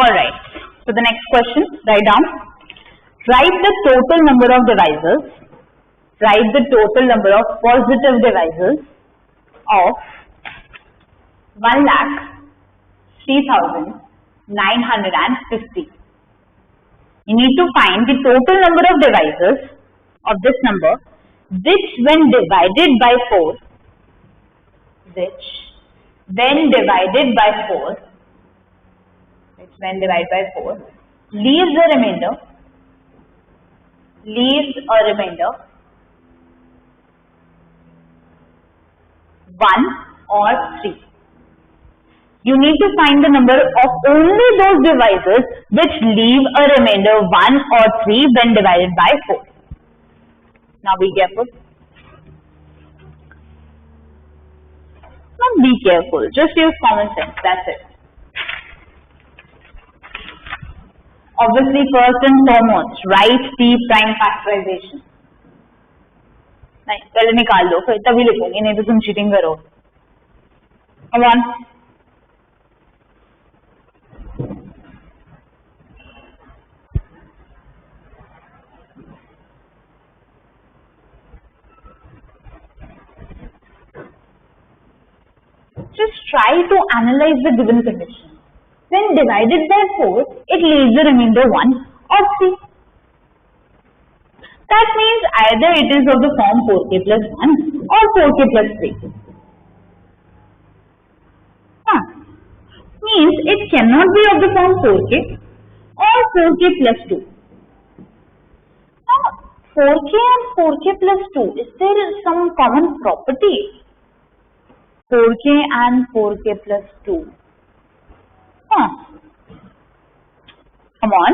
Alright, so the next question, write down. Write the total number of divisors. Write the total number of positive divisors of 1,03,950. You need to find the total number of divisors of this number, which when divided by 4, leaves a remainder 1 or 3. You need to find the number of only those divisors which leave a remainder 1 or 3 when divided by 4. Now be careful. Not be careful, just use common sense, that's it. Obviously, first and foremost, write the prime factorization. नहीं, पहले निकाल दो, फिर तभी लिखूंगी, नहीं तो तुम चीटिंग करो. Come on. Just try to analyze the given condition. When divided by 4, it leaves a remainder 1 or 3. That means either it is of the form 4k plus 1 or 4k plus 3. Means it cannot be of the form 4k or 4k plus 2. Now 4k and 4k plus 2, is there some common property? 4k and 4k plus 2. Come on.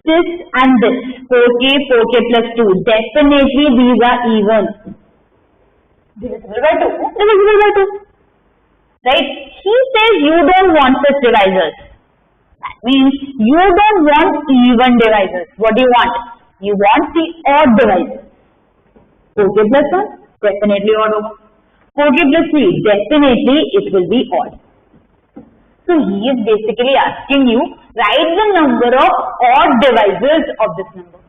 This and this, 4k plus 2, definitely these are even. Divisible by 2. Right? He says you don't want such divisors. That means you don't want even divisors. What do you want? You want the odd divisors. 4k plus 1, definitely odd. 4k plus 3, definitely it will be odd. So he is basically asking you, write the number of odd divisors of this number.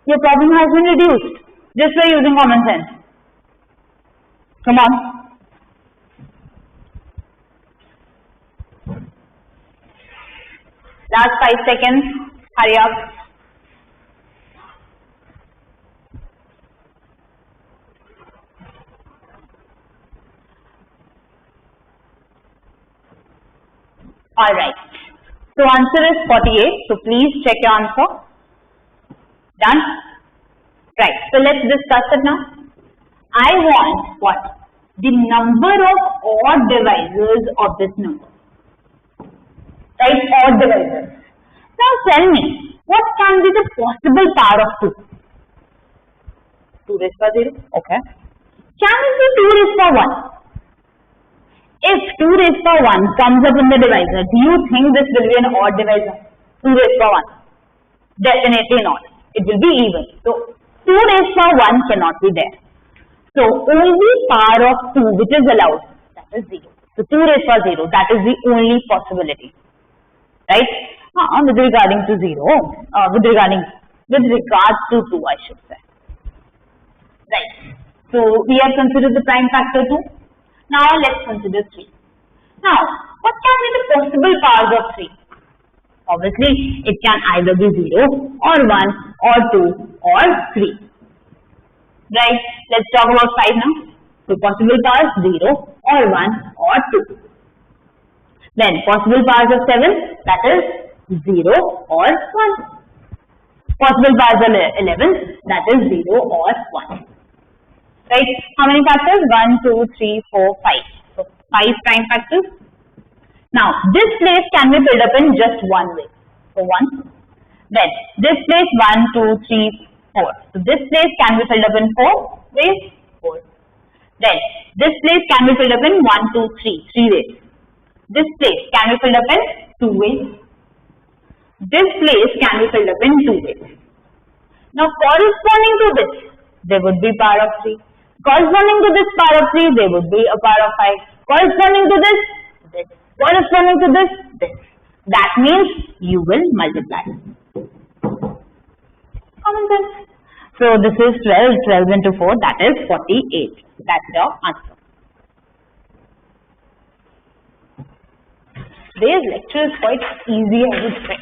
Your problem has been reduced just by using common sense. Come on. Last 5 seconds. Hurry up. Alright, so answer is 48, so please check your answer. Done? Right, so let's discuss it now. I want what? The number of odd divisors of this number. Right, odd divisors. Now tell me, what can be the possible power of 2? 2 raised by 0, okay. Can it be 2 raised by 1? If 2 raised by 1 comes up in the divisor, do you think this will be an odd divisor? 2 raised by 1? Definitely not. It will be even. So 2 raised by 1 cannot be there. So only power of 2 which is allowed, that is 0. So 2 raised by 0, that is the only possibility. Right? With regarding to 0, with regards to 2 I should say. Right. So we have considered the prime factor 2. Now let's consider 3. Now, what can be the possible powers of 3? Obviously, it can either be 0 or 1 or 2 or 3. Right? Let's talk about 5 now. So possible powers 0 or 1 or 2. Then possible powers of 7, that is 0 or 1. Possible powers of 11, that is 0 or 1. Right? How many factors? 1, 2, 3, 4, 5. So 5 prime factors. Now this place can be filled up in just one way. So 1. Then this place 1, 2, 3, 4. So this place can be filled up in 4 ways. 4. Then this place can be filled up in 1, 2, 3. 3 ways. This place can be filled up in 2 ways. This place can be filled up in 2 ways. Now corresponding to this, there would be power of 3. Corresponding to this power of 3, there would be a power of 5. Corresponding to this, corresponding to this. That means you will multiply. Common sense. So this is 12. 12 into 4, that is 48. That's your answer. Today's lecture is quite easy, I would say.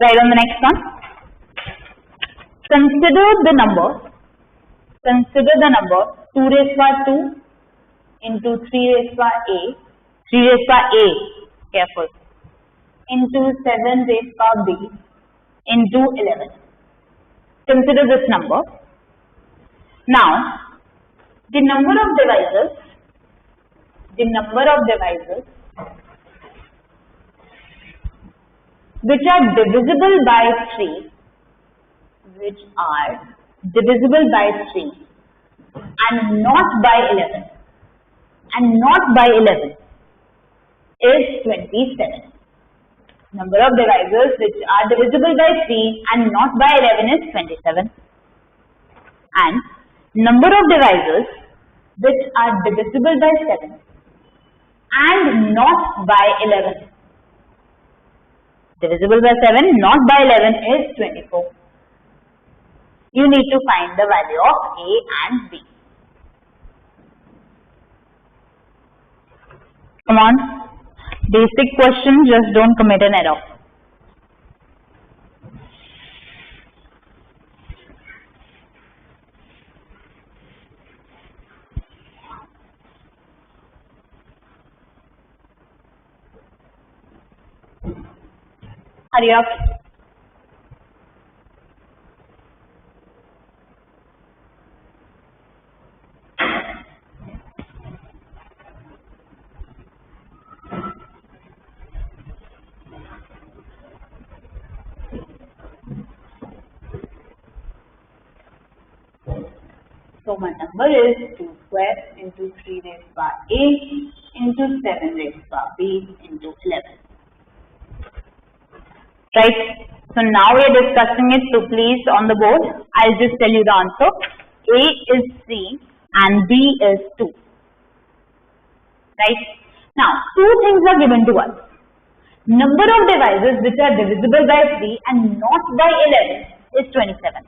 Right, on the next one. Consider the number 2 raised by 2 into 3 raised by a, careful, into 7 raised by b, into 11. Consider this number. Now, the number of divisors which are divisible by 3, and not by 11, is 27. Number of divisors which are divisible by 3 and not by 11 is 27. And number of divisors which are divisible by 7 and not by 11. Divisible by 7, not by 11 is 24. You need to find the value of a and b. Come on. Basic question, just don't commit an error. Hurry up. So my number is 2 square into 3 raised by a into 7 raised by b into 11. Right? So now we are discussing it, so please on the board, I'll just tell you the answer. A is 3 and b is 2. Right? Now, two things are given to us. Number of divisors which are divisible by 3 and not by 11 is 27.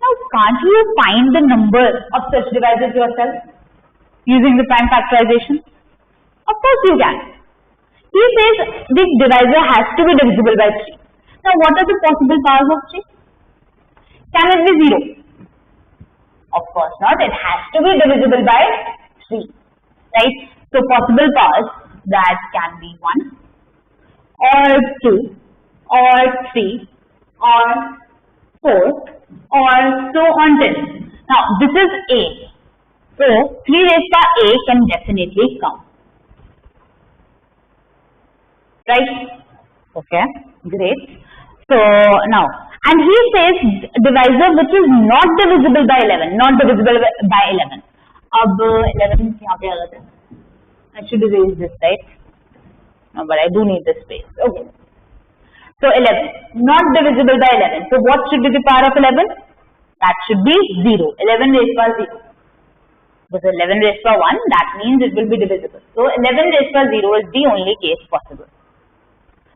Now, can't you find the number of such divisors yourself using the prime factorization? Of course you can. He says this divisor has to be divisible by 3. Now, what are the possible powers of 3? Can it be 0? Of course not. It has to be divisible by 3. Right? So, possible powers that can be 1 or 2 or 3 or 4 or so on till. Now, this is a. So, 3 raised by a can definitely come. Right? Okay, great. So, now, and he says divisor which is not divisible by 11, not divisible by 11. Ab 11 यहाँ पे आ जाता है. I should erase this, right? No, but I do need this space. Okay. So, 11, not divisible by 11. So, what should be the power of 11? That should be 0. 11 raised by 0. Because 11 raised by 1, that means it will be divisible. So, 11 raised by 0 is the only case possible.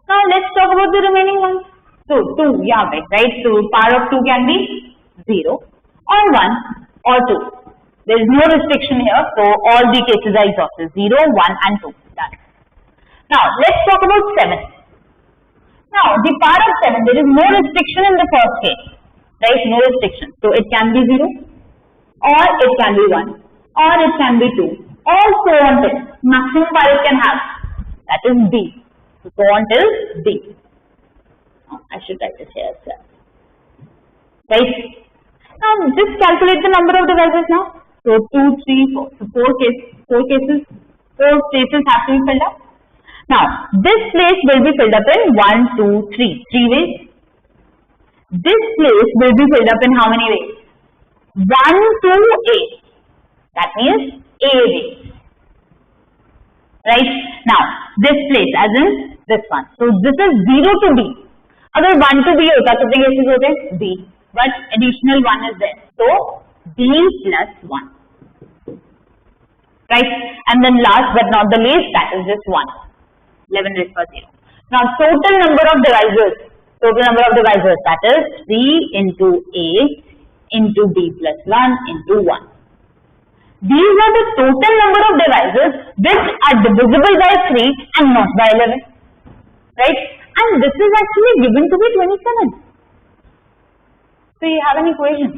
Now, let's talk about the remaining ones. So, 2, yeah, right? So, power of 2 can be 0 or 1 or 2. There is no restriction here. So, all the cases are exhausted. 0, 1 and 2. Done. Now, let's talk about 7. Now, the power of 7, there is no restriction in the first case. Right? No restriction. So, it can be 0 or it can be 1 or it can be 2 or so on till. Maximum power it can have. That is D. So on till D. Oh, I should write it here as well. Right? Now, just calculate the number of divisors now. So, 2, 3, 4. So, 4 spaces have to be filled up. Now, this place will be filled up in 1, 2, 3. 3 ways. This place will be filled up in how many ways? 1 to A. That means A ways. Right? Now, this place as in this one. So, this is 0 to B. अगर 1 to B होता कितने cases होते हैं? B. But additional 1 is there. So, B plus 1. Right? and then last but not the least, that is just 1, 11 raised to 0. Now total number of divisors, that is 3 into a into b plus 1 into 1. These are the total number of divisors which are divisible by 3 and not by 11, right? And this is actually given to be 27. So you have an equation.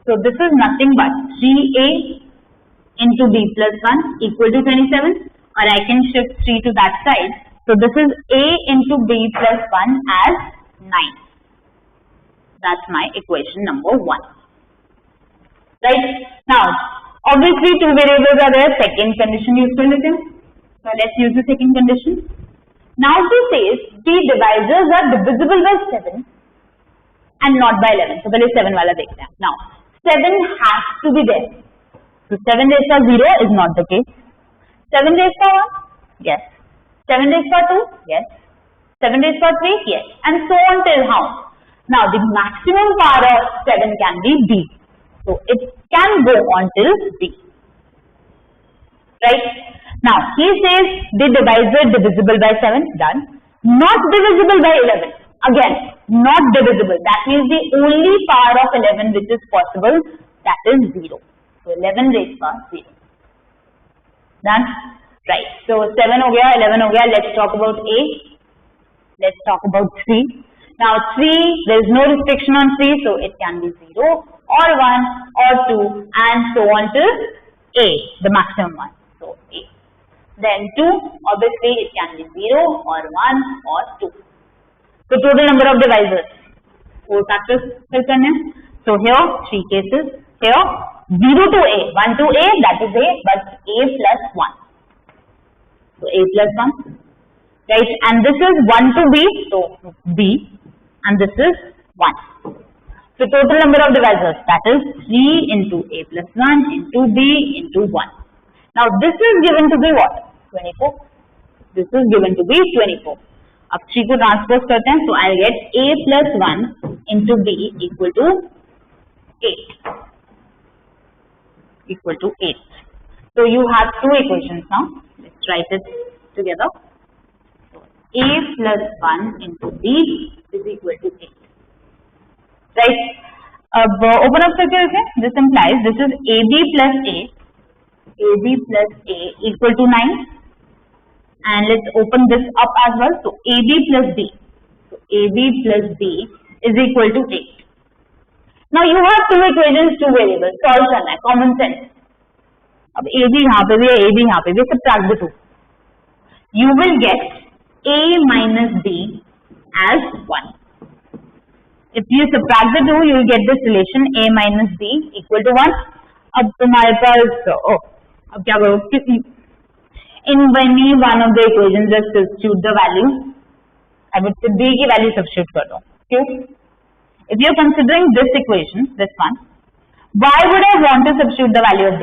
So this is nothing but 3a into b plus 1 equal to 27, or I can shift 3 to that side. So this is a into b plus 1 as 9. That's my equation number 1. Right? Now, obviously two variables are there. Second condition used to listen. So let's use the second condition. Now this says the divisors are divisible by 7 and not by 11. So पहले 7 वाला देखते हैं. Now 7 has to be there. So 7 raised to 0 is not the case. 7 raised to 1? Yes. 7 raised to 2? Yes. 7 raised to 3? Yes. And so on till how? Now the maximum power of 7 can be b. So it can go on till b. Right? Now he says the divisor divisible by 7. Done. Not divisible by 11. Again, not divisible. That means the only power of 11 which is possible, that is 0. So 11 raised to 0. Done? Right. So 7 हो गया, 11 हो गया. Let's talk about a. Let's talk about 3. Now 3, there is no restriction on 3, so it can be 0 or 1 or 2 and so on till a, the maximum one. So a. Then 2, obviously it can be 0 or 1 or 2. So total number of divisors, 4 factors fill करने. So here 3 cases. Here 0 to a, 1 to a, that is a, but a plus 1. So a plus 1. Right, and this is 1 to b, so b, and this is 1. So total number of divisors, that is 3 into a plus 1 into b into 1. Now this is given to be what? 24. This is given to be 24. अब 3 को transpose करते हैं, so I'll get a plus 1 into b equal to 8. Equal to 8. So you have two equations now. Let's write it together. So a plus 1 into b is equal to 8. Right? Open up करके देखें. This implies this is ab plus a. ab plus a equal to 9. And let's open this up as well. So ab plus b. So ab plus b is equal to 8. Now you have two equations, two variables. Solve करना है, common sense. अब ab यहाँ पे भी है, ab यहाँ पे भी. Subtract the two. You will get a minus b as 1. If you subtract the two, you will get this relation a minus b equal to 1. अब तुम्हारे पास अब क्या करो? In any one of the equations, just substitute the value. I would say b की value substitute कर दो. क्यों? If you are considering this equation, this one, why would I want to substitute the value of b?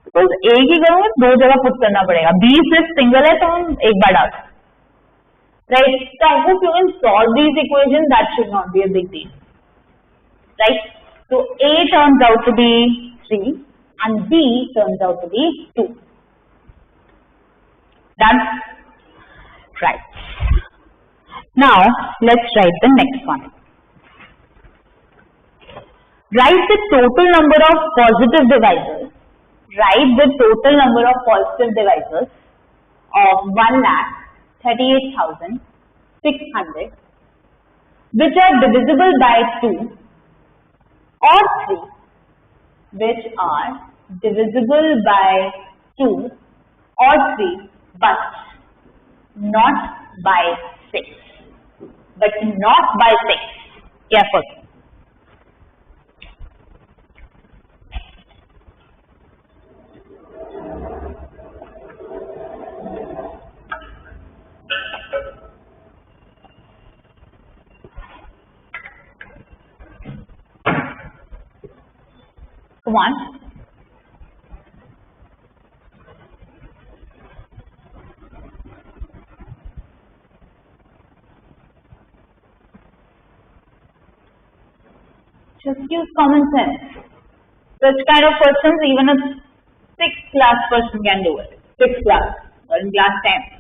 Because a की करूँगा दो जगह put करना पड़ेगा. b सिर्फ सिंगल है तो हम एक बार डाल. Right? So I hope you can solve these equations. That should not be a big deal. Right? So a turns out to be 3 and b turns out to be 2. Done? Right. Now let's write the next one. Write the total number of positive divisors. Write the total number of positive divisors of 1,38,600 which are divisible by 2 or 3, which are divisible by 2 or 3 but not by 6. But not by 6. Careful. Come on. Just use common sense. Such kind of questions, even a 6 class person can do it. 6th class or in class 10.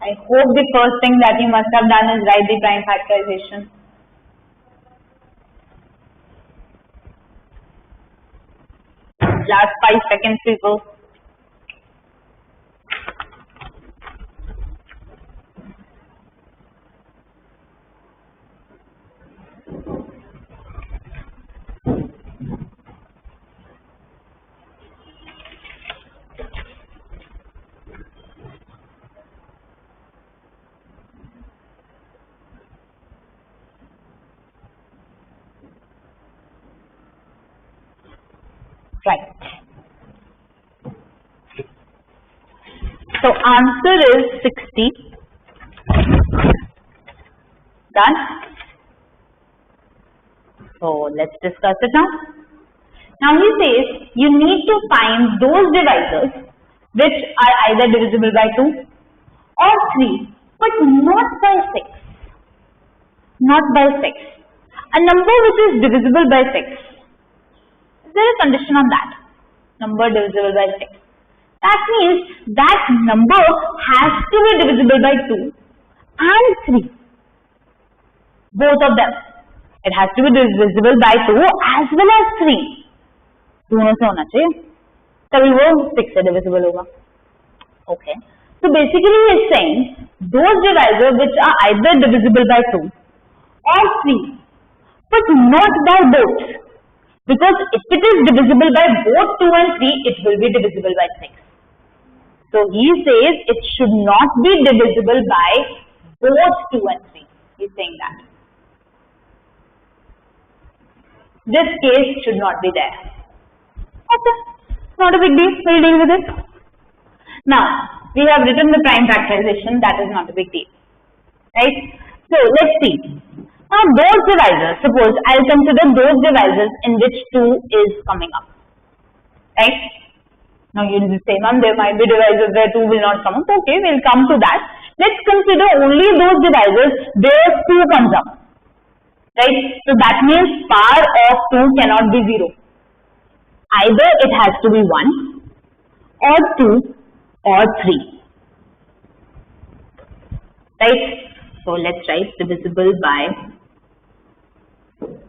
I hope the first thing that you must have done is write the prime factorization. Last 5 seconds, people. Right. So answer is 60. Done. So let's discuss it now. Now he says you need to find those divisors which are either divisible by 2 or 3 but not by 6. Not by 6. A number which is divisible by 6. Is there a condition on that? Number divisible by 6. That means that number has to be divisible by 2 and 3. Both of them. It has to be divisible by 2 as well as 3. दोनों से होना चाहिए तभी वो 6 से divisible होगा. Okay. So basically he is saying those divisors which are either divisible by 2 or 3 but not by both. Because if it is divisible by both 2 and 3, it will be divisible by 6. So he says it should not be divisible by both 2 and 3. He is saying that. This case should not be there. Okay, not a big deal. We'll deal with it. Now, we have written the prime factorization. That is not a big deal. Right? So, let's see. Now, those divisors, suppose I'll consider those divisors in which 2 is coming up. Right? Now, you will say, ma'am, there might be divisors where 2 will not come up. Okay, we'll come to that. Let's consider only those divisors where 2 comes up. Right? So, that means power of 2 cannot be 0. Either it has to be 1 or 2 or 3. Right? So, let's write divisible by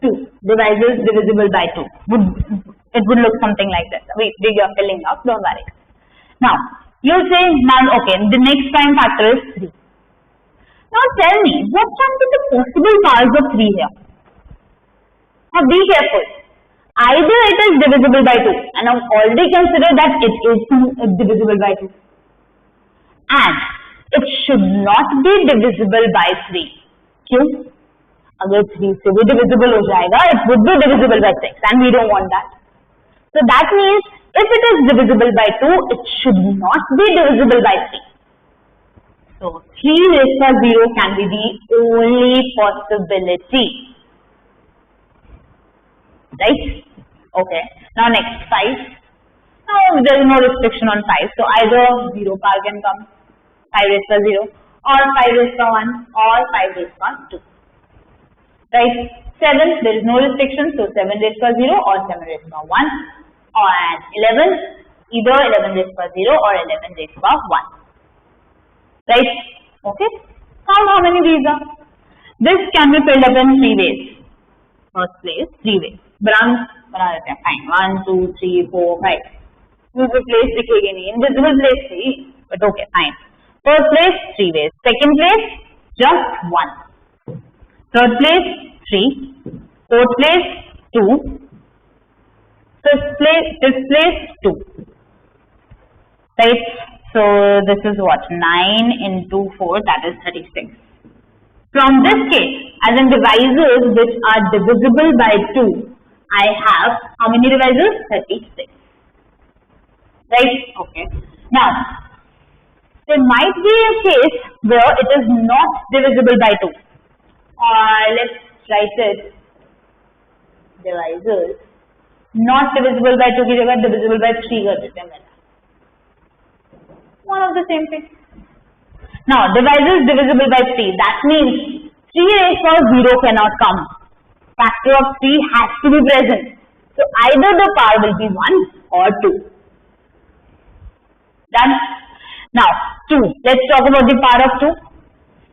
2. Divisors divisible by 2. It would look something like this. We are filling up, don't worry. Now, you say, ma'am, okay, the next prime factor is 3. Now tell me, what can be the possible powers of 3 here? Now be careful. Either it is divisible by 2, and I've already considered that it is divisible by 2. And it should not be divisible by 3. क्यों? अगर 3 से भी divisible हो जाएगा, it would be divisible by 6, and we don't want that. So that means if it is divisible by 2, it should not be divisible by 3. So 3 raised by 0 can be the only possibility. Right? Okay. Now next 5. Now there is no restriction on 5. So either 0 power can come, 5 raised by 0, or 5 raised by 1, or 5 raised by 2. Right? 7, there is no restriction. So 7 raised by 0 or 7 raised by 1. And 11, either 11 raised by 0 or 11 raised by 1. Right? Okay. Count how many these are. This can be filled up in 3 ways. First place, 3 ways. बना देते हैं. Fine. 1, 2, 3, 4, 5. दूसरी place दिखेगी नहीं. Invisible place थी. But okay, fine. First place, 3 ways. Second place, just 1. Third place, 3. Fourth place, 2. Fifth place, 2. Right? So this is what? 9 into 4, that is 36. From this case, as in divisors which are divisible by 2, I have how many divisors? 36. Right? Okay. Now, there might be a case where it is not divisible by 2. Let's write it. Divisors not divisible by 2 की जगह divisible by 3 कर देते हैं. the same thing. Now divisor is divisible by 3. That means 3 raised to 0 cannot come. Factor of 3 has to be present. So either the power will be 1 or 2. Done? Now 2. Let's talk about the power of 2.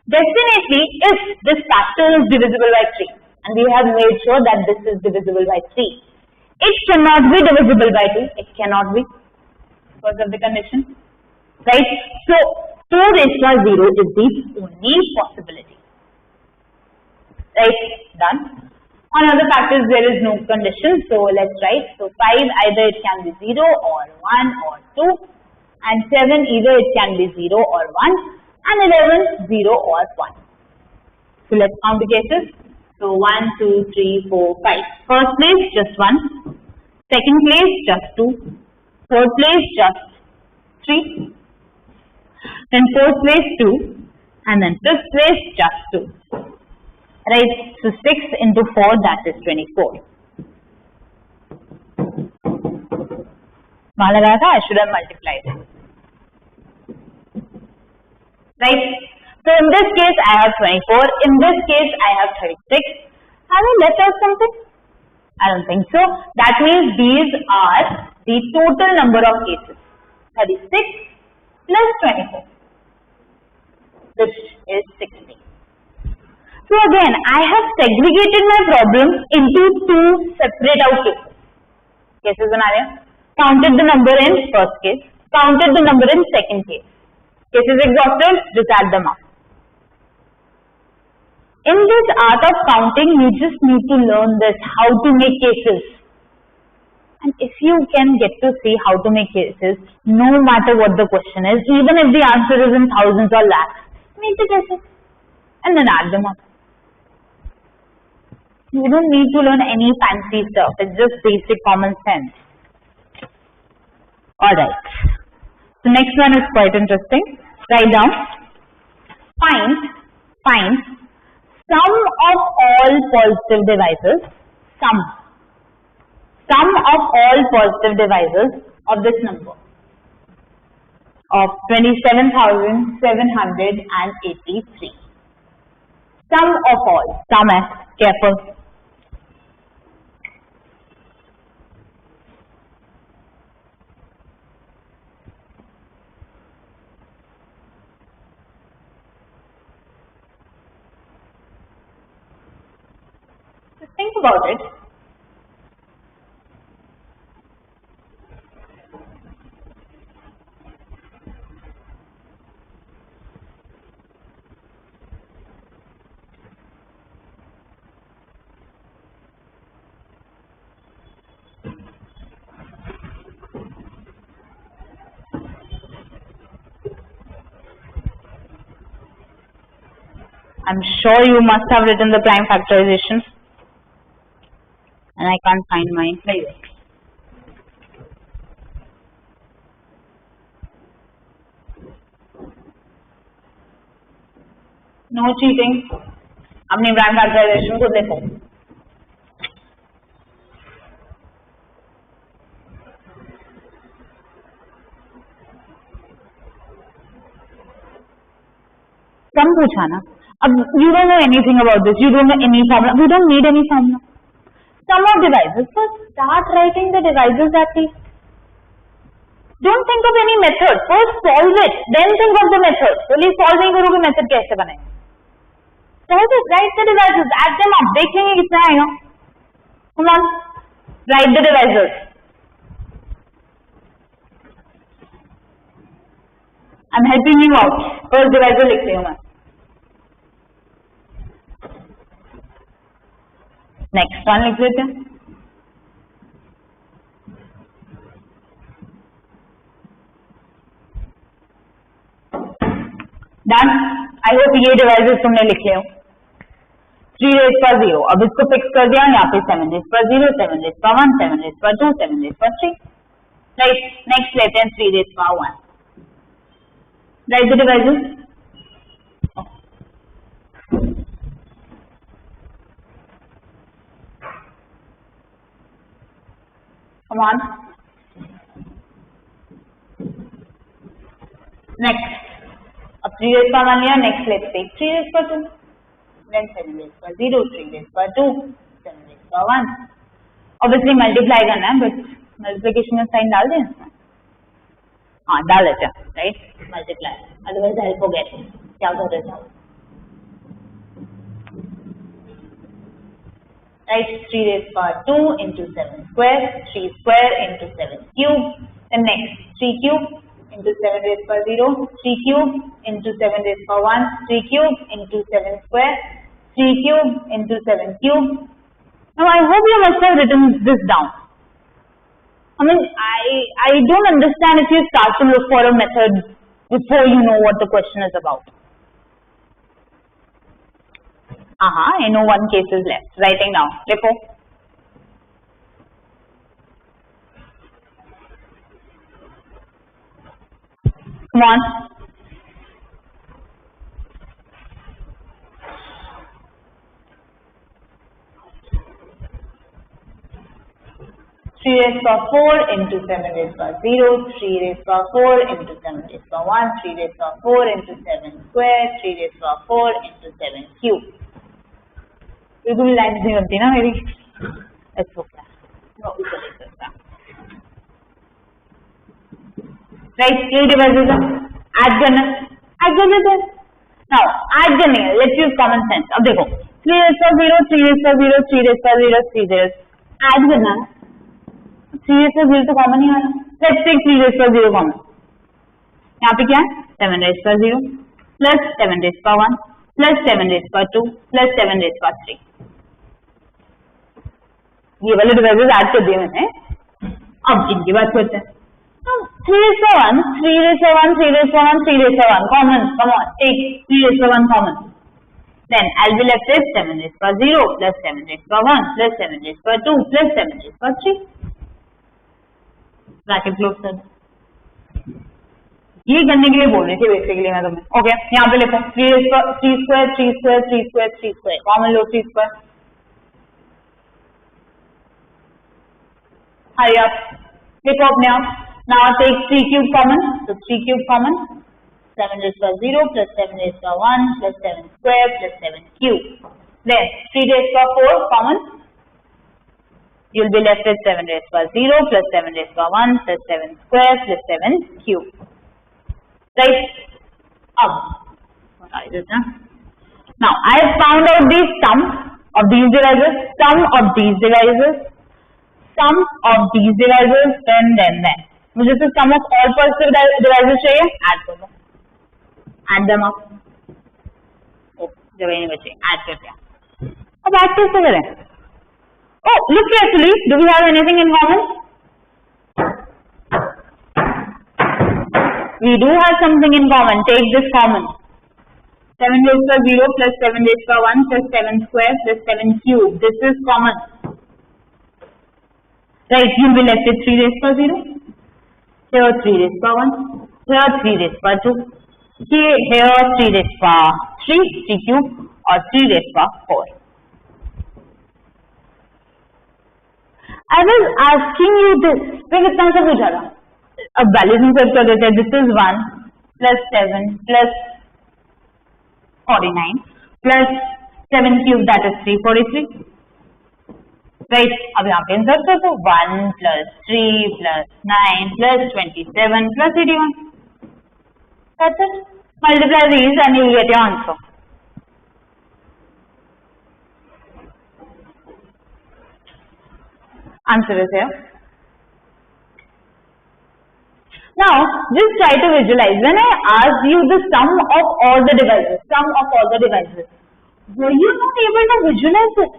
Definitely if this factor is divisible by 3 and we have made sure that this is divisible by 3, it cannot be divisible by 2. It cannot be because of the condition. Right? So 2 raised to 0 is the only possibility. Right? Done. On other factors there is no condition, so let's write. So 5 either it can be 0 or 1 or 2, and 7 either it can be 0 or 1, and 11 0 or 1. So let's count the cases. So 1, 2, 3, 4, 5. First place just 1, second place just 2, third place just 3, then fourth place 2, and then fifth place just 2. Right, so 6 into 4, that is 24. I should have multiplied it. Right, so in this case I have 24, in this case I have 36. Have we left out something? I don't think so. That means these are the total number of cases. 36 plus 24, which is 60. So again, I have segregated my problem into 2 separate out cases. Cases बना रहे हैं. Counted the number in first case, counted the number in second case. Cases exhausted, just add them up. In this art of counting, you just need to learn this, how to make cases. And if you can get to see how to make cases, no matter what the question is, even if the answer is in thousands or lakhs, make the cases and then add them up. You don't need to learn any fancy stuff. It's just basic common sense. Alright. The next one is quite interesting. Write down. Find sum of all positive divisors. Sum of all positive divisors of this number. Of 27,783. Sum of all. Sum है. Careful. Think about it. I'm sure you must have written the prime factorization. And I can't find mine. No cheating. अपनी prime factorization को देखो. Sum पूछा ना. अब you don't know anything about this. You don't know any formula. We don't need any formula. Sum of divisors. So start writing the divisors at least. Don't think of any method. First solve it. Then think of the method. Only solve नहीं करोगे method कैसे बने? Solve it. Write the divisors. Add them up. देखेंगे कितना आएगा. Come on. Write the divisors. I'm helping you out. First divisor लिखती हूँ मैं. Next one लिख लेते हैं. Done. I hope ये डिवाइसेस तुमने लिखे हो. 3 raised to 0. अब इसको फिक्स कर दिया. यहाँ पे 7 raised to 0, 7 raised to 1, 7 raised to 2, 7 raised to 3. Right. Next लेते हैं 3 raised to 1. Write the divisors. Come on. Next, अब 3 raised power 1 लिया, next let's take 3 raised power 2, then 7 raised power 0, 3 raised power 2, 7 raised power 1. Obviously multiply करना है, but multiplication का sign डाल दें इसमें, हाँ डाल देते हैं, right? Multiply, otherwise I'll forget क्या कर रहे थे, right? 3 raised power 2 into 7 square, 3 square into 7 cube, then next 3 cube into 7 raised power 0, 3 cube into 7 raised power 1, 3 cube into 7 square, 3 cube into 7 cube. Now I hope you must have written this down. I mean, I don't understand if you start to look for a method before you know what the question is about. I know one case is left. Writing down. देखो. Come on. Three raised power 4 into 7 raised power 0, 3 raised power 4 into 7 raised power 1, 3 raised power 4 into 7 square, 3 raised power 4 into 7 cube. बिल्कुल line नहीं बनती ना मेरी, ऐसा क्या? ऊपर देख सकता. राइट, ये डिवाइसेस है, ऐड कर देते हैं. नाउ ऐड करने है, लेट्स यूज कॉमन सेंस. अब देखो 3 raised power 0, 3 raised power 0, 3 raised power 0, 3 raised add करना है. 3 raised power 0 तो कॉमन ही आ रहा है. Let's take 3 raised power 0 common. यहाँ पे क्या है? 7 raised power 0 plus 7 raised power 1 plus 7 raised power 2 plus 7 raised power 3. ये वाले डिवाइसेस ऐड कर दिए मैंने. अब इनकी बात करते हैं. 3 raised power 1, 3 raised power 1, 3 raised power 1, 3 raised power 1 common. Come on, take 3 raised power 1 common. Then I'll be left with 7 raised power 0 plus 7 raised power 1 plus 7 raised power 2 plus 7 raised power 3. Bracket close कर. ये करने के लिए बोल रही थी basically मैं तुम्हें. ओके, यहाँ पे लिखो 3 square 3 square 3 square 3 square 3 square common लो 3 square. हरी आप लिखो अपने आप. Now take 3 cube common. So 3 cube common. 7 raised power 0 plus 7 raised power 1 plus 7 square plus 7 cube. Then 3 raised power 4 common. You'll be left with 7 raised power 0 plus 7 raised power 1 plus 7 square plus 7 cube. Right? Now I have found out the sum of these devices, sum of these devices, sum of these devices, then. मुझे तो sum of all positive devices चाहिए. Add कर दो. Add them up. जगह नहीं बची. Add करते हैं. अब add कैसे करें? Oh, look carefully. Do we have anything in common? We do have something in common. Take this common. 7 raised power 0 plus 7 raised power 1 plus 7 square plus 7 cube. This is common. Right, you'll be left with 3 raised power 0. Here 3 raised power 1. Here 3 raised power 2. Here 3 raised power 3, 3 cube or 3 raised power 4. I was asking you this. मैं कितना से पूछा था? अब values insert कर देते हैं. This is 1 plus 7 plus 49 plus 7 cube that is 343. Right, अब यहाँ पे इंसर्ट कर दो. 1 plus 3 plus 9 plus 27 plus 81. That's it. Multiply these and you will get your answer. Answer is here. Now, just try to visualize. When I asked you the sum of all the devices, were you not able to visualize it?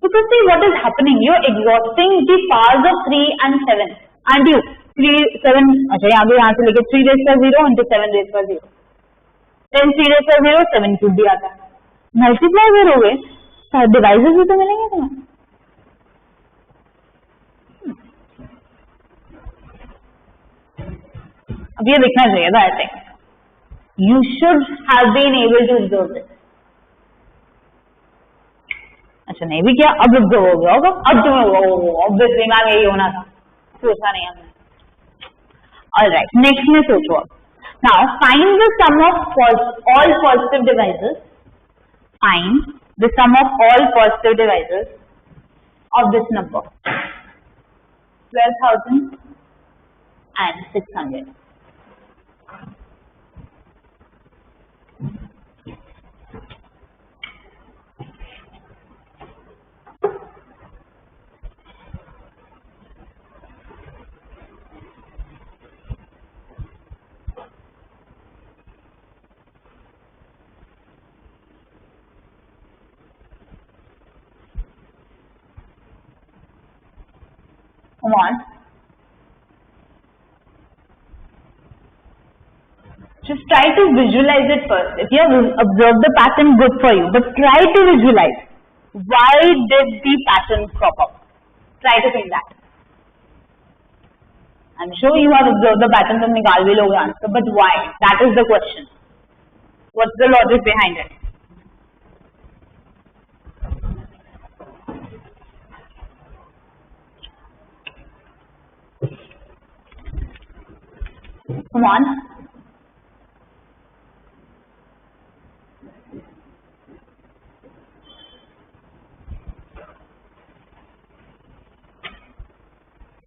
Because see what is happening. You're exhausting the powers of 3 and 7. And you 3, 7. अच्छा यहाँ भी यहाँ से लेके 3 raised power 0 into 7 raised power 0. Then 3 raised power 0 7 cube भी आता है. Multiply करोगे तो डिवाइसेस भी तो मिलेंगे तुम्हें. अब ये दिखना चाहिए था. I think you should have been able to observe this. अच्छा नहीं भी क्या, अब ऑब्जर्व हो गया होगा. अब तुम्हें ऑब्वियसली मैम यही होना था, सोचा नहीं हमने. Alright, next में सोचो अब. Now find the sum of all positive divisors. Find the sum of all positive divisors of this number. 12,600. Come on. Just try to visualize it first. If you have observed the pattern, good for you. But try to visualize. Why did the pattern crop up? Try to think that. I'm sure you have observed the pattern, so nikal bhi loge answer. But why? That is the question. What's the logic behind it? Come on.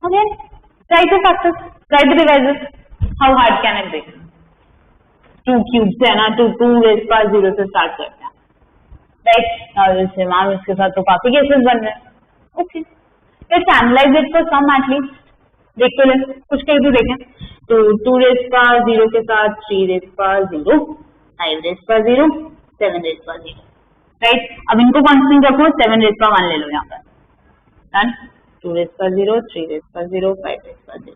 Again, try to factors, try to divisors. How hard can it be? 2 cubes से है ना, 2 raised power 0 से start करते हैं, right? और जैसे ma'am इसके साथ तो काफी केसेस बन रहे हैं. Okay, let's analyze it for some at least. देख तो ले, कुछ कहीं तो देखें. तो 2 raised power 0 के साथ 3 raised power 0, 5 raised power 0, 7 raised power 0, right? अब इनको कांस्टेंट रखो, 7 raised power 1 ले लो यहाँ पर. Done. 2 raised power 0, 3 raised power 0, 5 raised power 0.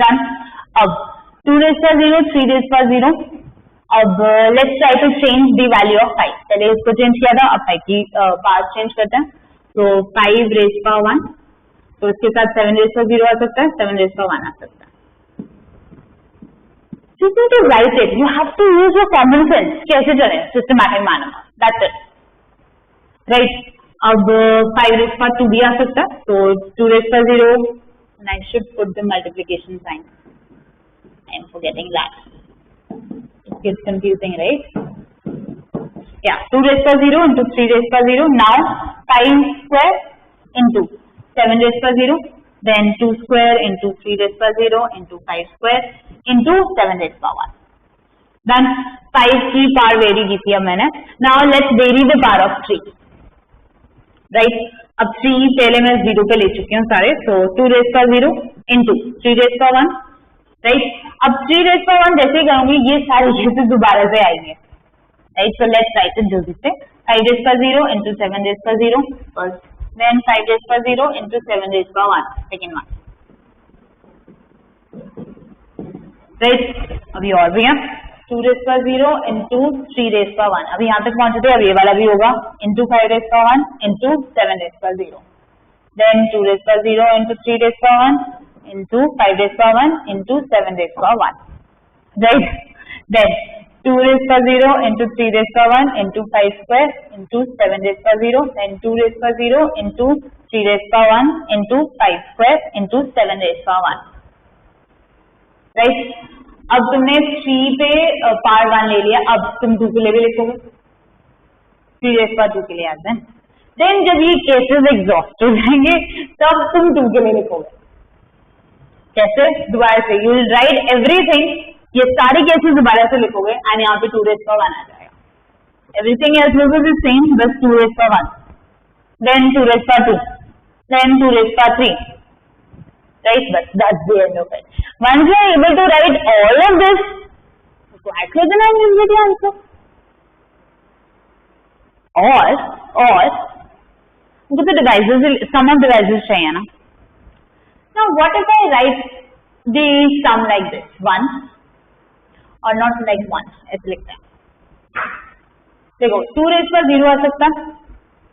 Done. अब 2 raised power 0, 3 raised power 0. अब let's try to change the value of 5. पहले इसको चेंज किया था, अब 5 की पावर चेंज करते हैं. तो 5 raised power 1. तो इसके साथ 7 raised power 0 आ सकता है, 7 raised power 1 आ सकता है. Just need to write it. You have to use your common sense. कैसे चले? Systematic manner. That's it. Right. अब 5 raised power 2 भी आ सकता है. तो 2 raised power 0. And I should put the multiplication sign. I am forgetting that. It gets confusing, right? Yeah. 2 raised power 0 into 3 raised power 0. Now 5 square into 7 raised power 0, then 2 square into 3 raised power 0 into 5 square into 7 raised power 1. Then 5 की power vary की थी अब मैंने. Now let's vary the power of 3. Right? अब 3 पहले मैं 0 पे ले चुकी हूँ सारे. So 2 raised power 0 into 3 raised power 1. Right? अब 3 raised power 1 जैसे ही करूँगी ये सारे केसेस दोबारा से आएंगे. Right? So let's write it जल्दी से. 5 raised power 0 into 7 raised power 0 first. Then 5 raised power 0 into 7 raised power 1, second one. Right? अभी और भी है. 2 raised power 0 into 3 raised power 1. अभी यहाँ तक पहुँचे थे, अब ये वाला भी होगा. Into 5 raised power 1 into 7 raised power 0. Then 2 raised power 0 into 3 raised power 1 into 5 raised power 1 into 7 raised power 1. Right? Then 2 raised power 0 into 3 raised power 1 into 5 square into 7 raised power 0, then 2 raised power 0 into 3 raised power 1 into 5 square into 7 raised power 1. Right? अब तुमने 3 पे power 1 ले लिया, अब तुम 2 के लिए भी लिखोगे. 3 raised power 2 के लिए आते हैं. Then जब ये केसेस एग्जॉस्ट हो जाएंगे तब तुम 2 के लिए लिखोगे. कैसे? दोबारा से यू विल राइट एवरीथिंग. ये सारे केसेस दोबारा से लिखोगे एंड यहाँ पे 2 raised power 1 आ जाएगा. Everything else will be the same, बस 2 raised power 1, then 2 raised power 2, then 2 raised power 3. Right? But that's the end of it. Once you are able to write all of this, why couldn't I give you the answer? Or मुझे तो divisors, sum of divisors चाहिए ना. Now what if I write the sum like this? 1 और not like 1 ऐसे लिखते हैं. देखो 2 raised power 0 आ सकता है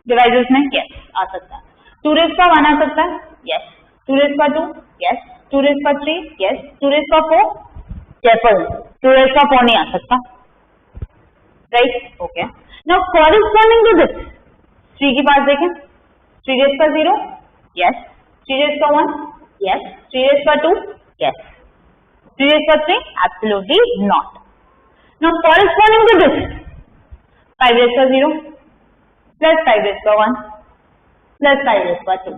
डिवाइजर्स में. yes आ सकता है. 2 raised power 1 आ सकता है. yes. 2 raised power 2. yes. 2 raised power 3. yes. 2 raised power 4. careful. 2 raised power 4 नहीं आ सकता. right? okay. now corresponding to this 3 की पास देखें. 3 raised power 0. yes. 3 raised power 1. yes. 3 raised power 2. Yes. 3 raised power 3? Absolutely not. Now corresponding to this, 5 raised power 0 plus 5 raised power 1 plus 5 raised power 2.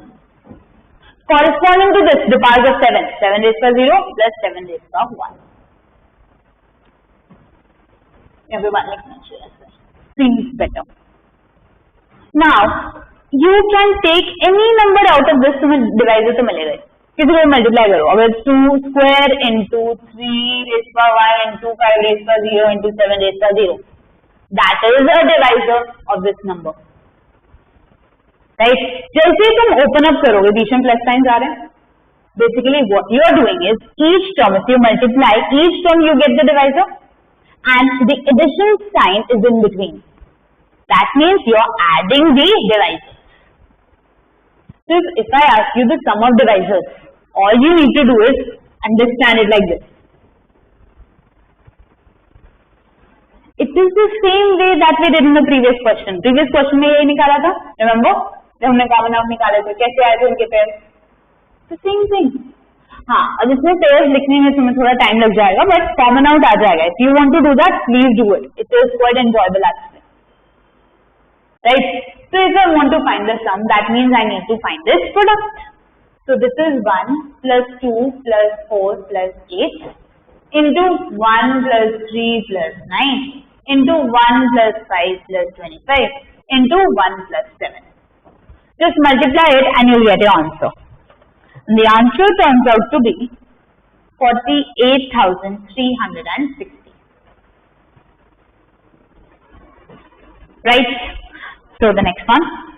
Corresponding to this, the powers of 7, 7 raised power 0 plus 7 raised power 1. Everyone seems better. Now, you can take any number out of this तुम्हें divisor तो मिलेगा किसी को multiply करो अगर 2 square into 3 raised power 1 into 5 raised power 0 into 7 raised power 0 that is a divisor of this number. Right? जैसे ही तुम open up करोगे बीच में plus signs आ रहे हैं basically what you are doing is each term if you multiply each term you get the divisor and the addition sign is in between. That means you are adding the divisors. So if I ask you the sum of divisors, all you need to do is understand it like this. It is the same way that we did in the previous question. Previous question में यही निकाला था, remember? जब हमने common out निकाले थे, कैसे आए थे उनके pairs? The same thing. हाँ, अब इसमें pairs लिखने में तुम्हें थोड़ा time लग जाएगा, but common out आ जाएगा. If you want to do that, please do it. It is quite enjoyable actually. Right? So if I want to find the sum, that means I need to find this product. So this is 1 plus 2 plus 4 plus 8 into 1 plus 3 plus 9 into 1 plus 5 plus 25 into 1 plus 7. Just multiply it and you'll get your answer. And the answer turns out to be 48,360. Right? So the next one.